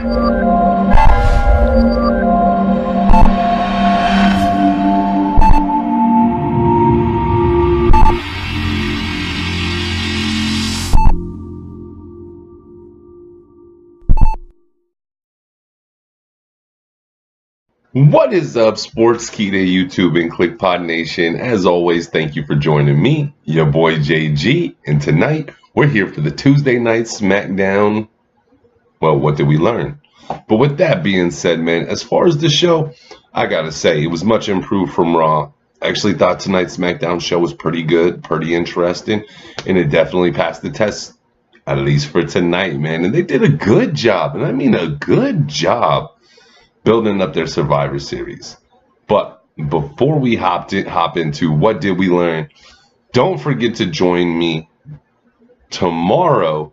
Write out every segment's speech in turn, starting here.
What is up, Sports Kita YouTube and ClickPod Nation? As always, thank you for joining me, your boy JG. And tonight, we're here for the Tuesday night SmackDown. Well, what did we learn? But with that being said, man, as far as the show, I gotta say, it was much improved from Raw. I actually thought tonight's SmackDown show was pretty good, pretty interesting, and it definitely passed the test, at least for tonight, man. And they did a good job, and I mean a good job, building up their Survivor Series. But before we hop into what did we learn, don't forget to join me tomorrow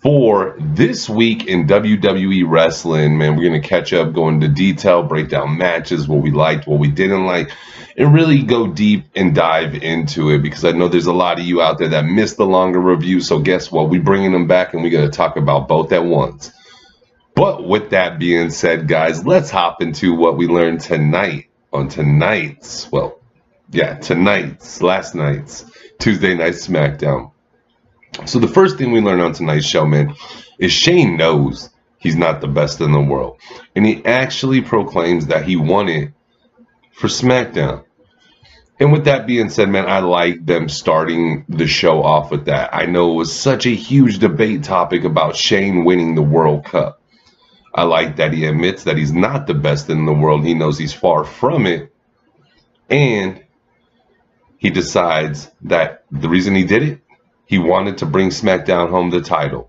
for This Week in WWE Wrestling. Man, we're going to catch up, go into detail, break down matches, what we liked, what we didn't like, and really go deep and dive into it, because I know there's a lot of you out there that missed the longer review. So guess what? We're bringing them back, and we're going to talk about both at once. But with that being said, guys, let's hop into what we learned tonight on last night's Tuesday Night SmackDown. So the first thing we learned on tonight's show, man, is Shane knows he's not the best in the world. And he actually proclaims that he won it for SmackDown. And with that being said, man, I like them starting the show off with that. I know it was such a huge debate topic about Shane winning the World Cup. I like that he admits that he's not the best in the world. He knows he's far from it. And he decides that the reason he did it, he wanted to bring SmackDown home the title.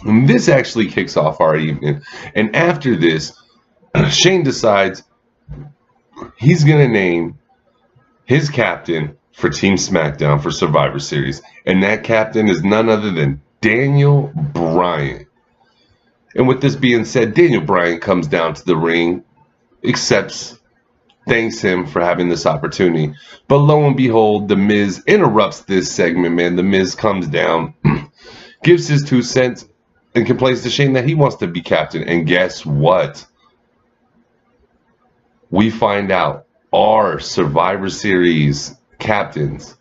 And this actually kicks off our evening. And after this, Shane decides he's going to name his captain for Team SmackDown for Survivor Series. And that captain is none other than Daniel Bryan. And with this being said, Daniel Bryan comes down to the ring, thanks him for having this opportunity. But lo and behold, The Miz interrupts this segment, man. The Miz comes down, gives his 2 cents, and complains to Shane that he wants to be captain. And guess what? We find out our Survivor Series captains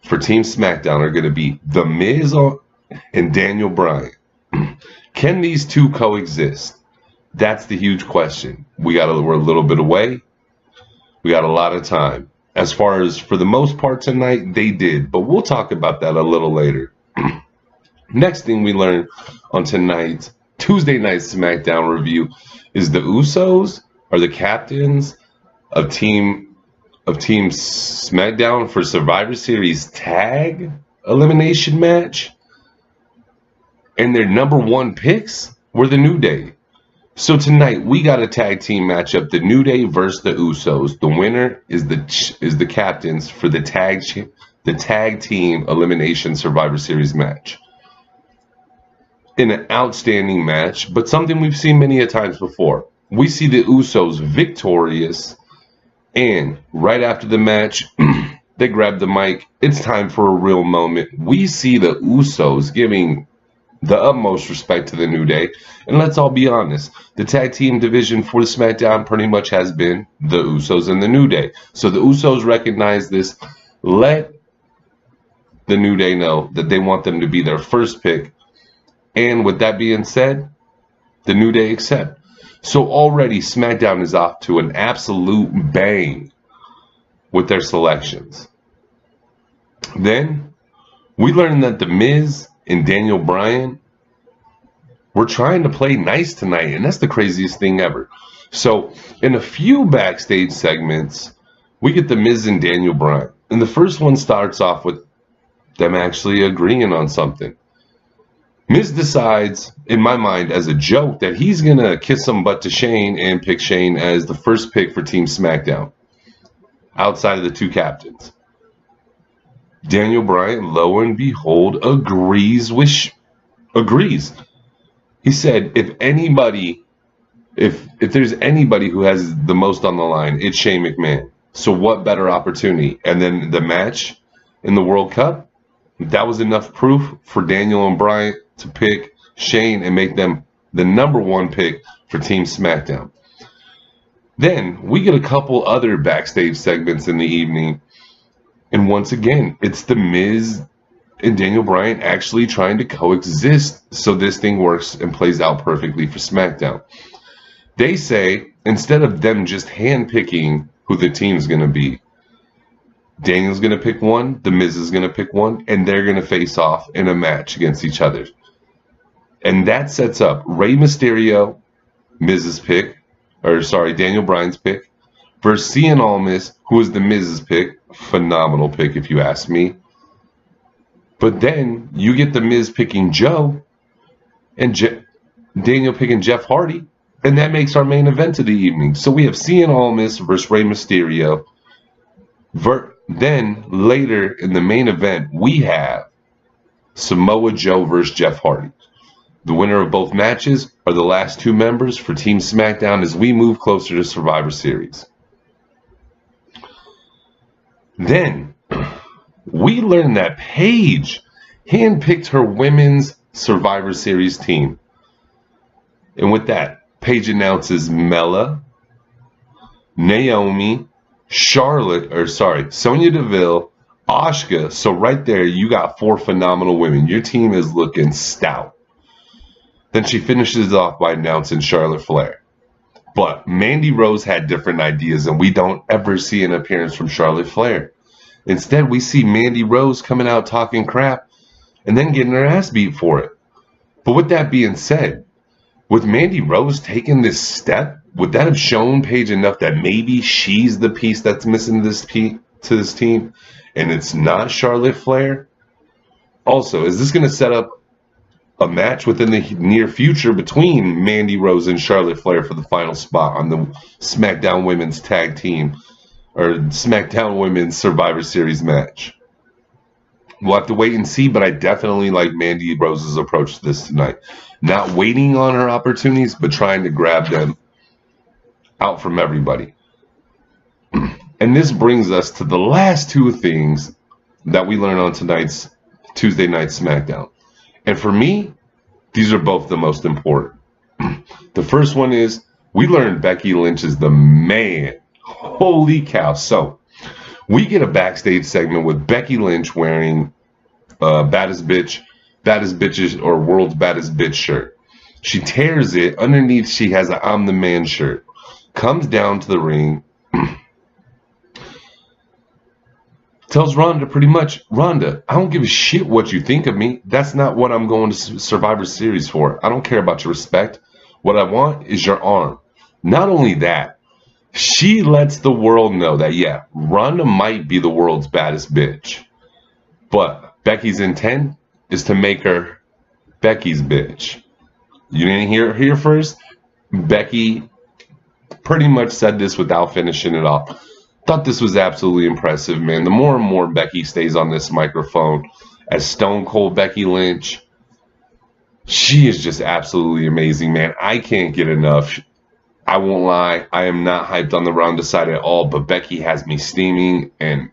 for Team SmackDown are going to be The Miz and Daniel Bryan. Can these two coexist? That's the huge question. We're a little bit away. We got a lot of time. As far as for the most part tonight, they did. But we'll talk about that a little later. Next thing we learned on tonight's Tuesday Night SmackDown review is the Usos are the captains of Team SmackDown for Survivor Series tag elimination match. And their number 1 picks were the New Day. So tonight we got a tag team matchup: the New Day versus the Usos. The winner is the captains for the tag team elimination Survivor Series match. In an outstanding match, but something we've seen many a times before. We see the Usos victorious, and right after the match, they grab the mic. It's time for a real moment. We see the Usos giving the utmost respect to the New Day. And let's all be honest, the tag team division for the SmackDown pretty much has been the Usos and the New Day. So the Usos recognize this, let the New Day know that they want them to be their first pick. And with that being said, the New Day accept. So already SmackDown is off to an absolute bang with their selections. Then we learned that The Miz and Daniel Bryan were trying to play nice tonight, and that's the craziest thing ever. So in a few backstage segments, we get The Miz and Daniel Bryan. And the first one starts off with them actually agreeing on something. Miz decides, in my mind, as a joke, that he's going to kiss some butt to Shane and pick Shane as the first pick for Team SmackDown, outside of the 2 captains. Daniel Bryan, lo and behold, agrees. He said, if there's anybody who has the most on the line, it's Shane McMahon. So what better opportunity? And then the match in the World Cup, that was enough proof for Daniel and Bryan to pick Shane and make them the #1 pick for Team SmackDown. Then we get a couple other backstage segments in the evening. And once again, it's The Miz and Daniel Bryan actually trying to coexist so this thing works and plays out perfectly for SmackDown. They say, instead of them just handpicking who the team's going to be, Daniel's going to pick one, The Miz is going to pick one, and they're going to face off in a match against each other. And that sets up Rey Mysterio, Miz's pick, Daniel Bryan's pick, versus Cien Almas, who is The Miz's pick. Phenomenal pick, if you ask me. But then you get The Miz picking Joe, and Daniel picking Jeff Hardy, and that makes our main event of the evening. So we have Cien Almas versus Rey Mysterio. Then later in the main event, we have Samoa Joe versus Jeff Hardy. The winner of both matches are the last two members for Team SmackDown as we move closer to Survivor Series. Then we learn that Paige handpicked her women's Survivor Series team. And with that, Paige announces Mella, Naomi, Sonya Deville, Asuka. So right there, you got 4 phenomenal women. Your team is looking stout. Then she finishes off by announcing Charlotte Flair. But Mandy Rose had different ideas, and we don't ever see an appearance from Charlotte Flair. Instead, we see Mandy Rose coming out talking crap and then getting her ass beat for it. But with that being said, with Mandy Rose taking this step, would that have shown Paige enough that maybe she's the piece that's missing to this team and it's not Charlotte Flair? Also, is this going to set up a match within the near future between Mandy Rose and Charlotte Flair for the final spot on the SmackDown Women's Tag Team or SmackDown Women's Survivor Series match? We'll have to wait and see, but I definitely like Mandy Rose's approach to this tonight. Not waiting on her opportunities, but trying to grab them out from everybody. And this brings us to the last two things that we learned on tonight's Tuesday Night SmackDown. And for me, these are both the most important. The first one is we learned Becky Lynch is the man. Holy cow. So we get a backstage segment with Becky Lynch wearing baddest bitches or world's baddest bitch shirt. She tears it. Underneath she has an I'm the man shirt. Comes down to the ring. Tells Ronda pretty much, Ronda, I don't give a shit what you think of me. That's not what I'm going to Survivor Series for. I don't care about your respect. What I want is your arm. Not only that, she lets the world know that, yeah, Ronda might be the world's baddest bitch. But Becky's intent is to make her Becky's bitch. You didn't hear it here first? Becky pretty much said this without finishing it off. Thought this was absolutely impressive, man. The more and more Becky stays on this microphone as Stone Cold Becky Lynch, she is just absolutely amazing, man. I can't get enough. I won't lie. I am not hyped on the Ronda side at all, but Becky has me steaming, and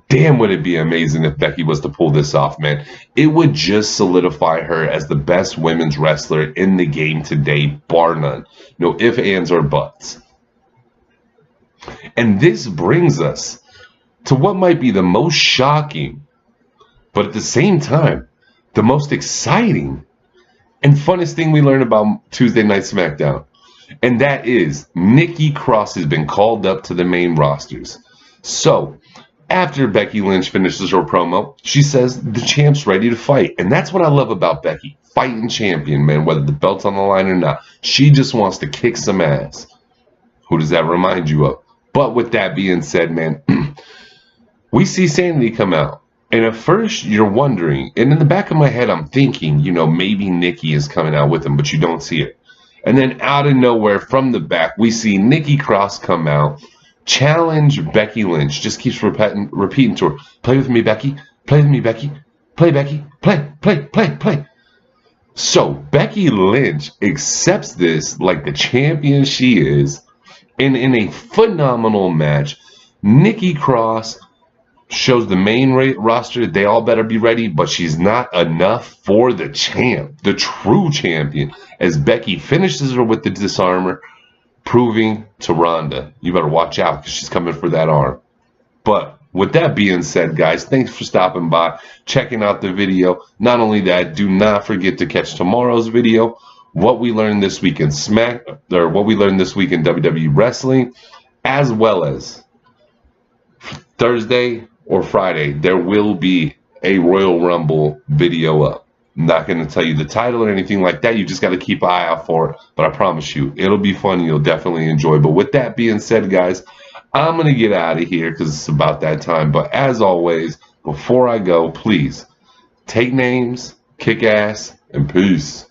damn, would it be amazing if Becky was to pull this off, man. It would just solidify her as the best women's wrestler in the game today, bar none. No ifs, ands, or buts. And this brings us to what might be the most shocking, but at the same time, the most exciting and funnest thing we learned about Tuesday Night SmackDown. And that is Nikki Cross has been called up to the main rosters. So, after Becky Lynch finishes her promo, she says the champ's ready to fight. And that's what I love about Becky. Fighting champion, man, whether the belt's on the line or not. She just wants to kick some ass. Who does that remind you of? But with that being said, man, we see Sanity come out. And at first, you're wondering, and in the back of my head, I'm thinking, you know, maybe Nikki is coming out with him, but you don't see it. And then out of nowhere, from the back, we see Nikki Cross come out, challenge Becky Lynch, just keeps repeating to her, play with me, Becky, play with me, Becky, play, Becky, play, play, play, play. So Becky Lynch accepts this like the champion she is, and in a phenomenal match, Nikki Cross shows the main roster. They all better be ready, but she's not enough for the champ, the true champion, as Becky finishes her with the disarmor, proving to Ronda, you better watch out because she's coming for that arm. But with that being said, guys, thanks for stopping by, checking out the video. Not only that, do not forget to catch tomorrow's video, what we learned this week in what we learned this week in WWE Wrestling, as well as Thursday or Friday, there will be a Royal Rumble video up. I'm not going to tell you the title or anything like that. You just got to keep an eye out for it. But I promise you, it'll be fun. You'll definitely enjoy. But with that being said, guys, I'm going to get out of here because it's about that time. But as always, before I go, please take names, kick ass, and peace.